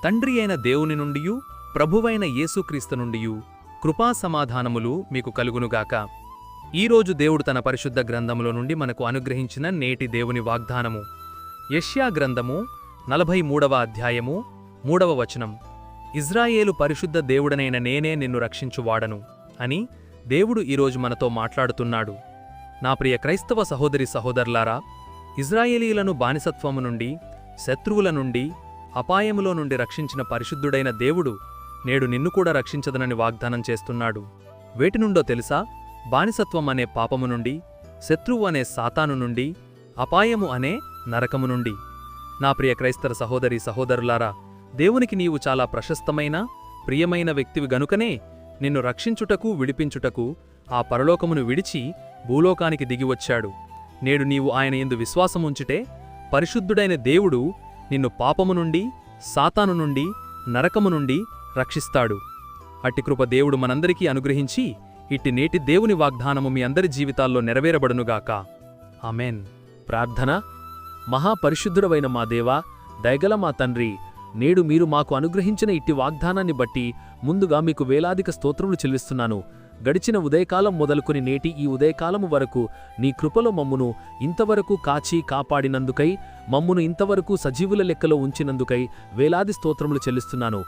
తండ్రి అయిన దేవుని నుండియు ప్రభువైన యేసుక్రీస్తు నుండియు కృపా సమాధానములు మీకు కలుగునుగాక. ఈరోజు దేవుడు తన పరిశుద్ధ గ్రంథములో నుండి మనకు అనుగ్రహించిన నేటి దేవుని వాగ్దానము యెషయా గ్రంథము 43వ అధ్యాయము 3వ వచనం. ఇజ్రాయేలు పరిశుద్ధ దేవుడనైన నేనే నిన్ను రక్షించువాడను అని దేవుడు ఈరోజు మనతో మాట్లాడుతున్నాడు. నా ప్రియ క్రైస్తవ సహోదరి సహోదరులారా, ఇజ్రాయేలీలను బానిసత్వము నుండి, శత్రువుల నుండి, అపాయములో నుండి రక్షించిన పరిశుద్ధుడైన దేవుడు నేడు నిన్ను కూడా రక్షించదనని వాగ్దానం చేస్తున్నాడు. వేటినుండో తెలుసా? బానిసత్వం అనే పాపము నుండి, శత్రువు అనే సాతాను నుండి, అపాయము అనే నరకము నుండి. నా ప్రియ క్రైస్తవ సహోదరి సహోదరులారా, దేవునికి నీవు చాలా ప్రశస్తమైన, ప్రియమైన వ్యక్తివి గనుకనే నిన్ను రక్షించుటకు, విడిపించుటకు ఆ పరలోకమును విడిచి భూలోకానికి దిగివచ్చాడు. నేడు నీవు ఆయన యందు విశ్వాసముంచితే పరిశుద్ధుడైన దేవుడు నిన్ను పాపము నుండి, సాతాను నుండి, నరకము నుండి రక్షిస్తాడు. అట్టి కృప దేవుడు మనందరికీ అనుగ్రహించి ఇట్టి నేటి దేవుని వాగ్దానము మీ అందరి జీవితాల్లో నెరవేరబడునుగాక. ఆమెన్. ప్రార్థన. మహాపరిశుద్ధుడవైన మా దేవా, దయగల మా తండ్రి, నేడు మీరు మాకు అనుగ్రహించిన ఇట్టి వాగ్దానాన్ని బట్టి ముందుగా మీకు వేలాదిక స్తోత్రములు చెల్లిస్తున్నాను. గడిచిన ఉదయకాలం మొదలుకొని నేటి ఈ ఉదయకాలము వరకు నీ కృపలో మమ్మును ఇంతవరకు కాచి కాపాడినందుకై, మమ్మును ఇంతవరకు సజీవుల లెక్కలో ఉంచినందుకై వేలాది స్తోత్రములు చెల్లిస్తున్నాను.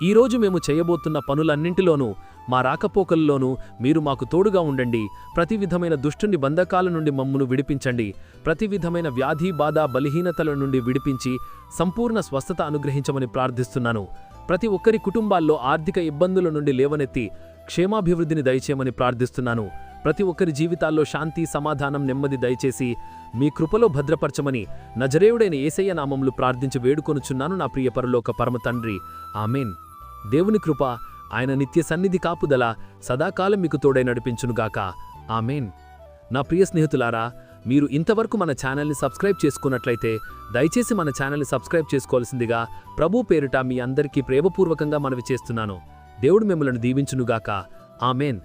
ఈరోజు మేము చేయబోతున్న పనులన్నింటిలోనూ, మా రాకపోకల్లోనూ మీరు మాకు తోడుగా ఉండండి. ప్రతి విధమైన దుష్టుని బంధకాల నుండి మమ్మును విడిపించండి. ప్రతి విధమైన వ్యాధి, బాధ, బలహీనతల నుండి విడిపించి సంపూర్ణ స్వస్థత అనుగ్రహించమని ప్రార్థిస్తున్నాను. ప్రతి ఒక్కరి కుటుంబాల్లో ఆర్థిక ఇబ్బందుల నుండి లేవనెత్తి క్షేమాభివృద్ధిని దయచేయమని ప్రార్థిస్తున్నాను. ప్రతి ఒక్కరి జీవితాల్లో శాంతి, సమాధానం, నెమ్మది దయచేసి మీ కృపలో భద్రపరచమని నజరేయుడైన యేసయ్య నామములు ప్రార్థించి వేడుకొనుచున్నాను నా ప్రియ పరలోక పరమ తండ్రి. ఆమెన్. దేవుని కృప, ఆయన నిత్య సన్నిధి కాపుదల సదాకాలం మీకు తోడై నడిపించునుగాక. ఆమెన్. నా ప్రియ స్నేహితులారా, మీరు ఇంతవరకు మన ఛానల్ని సబ్స్క్రైబ్ చేసుకున్నట్లయితే దయచేసి మన ఛానల్ని సబ్స్క్రైబ్ చేసుకోవాల్సిందిగా ప్రభు పేరిట మీ అందరికీ ప్రేమపూర్వకంగా మనవి చేస్తున్నాను. దేవుడు మిమ్మల్ని దీవించునుగాక. ఆమెన్.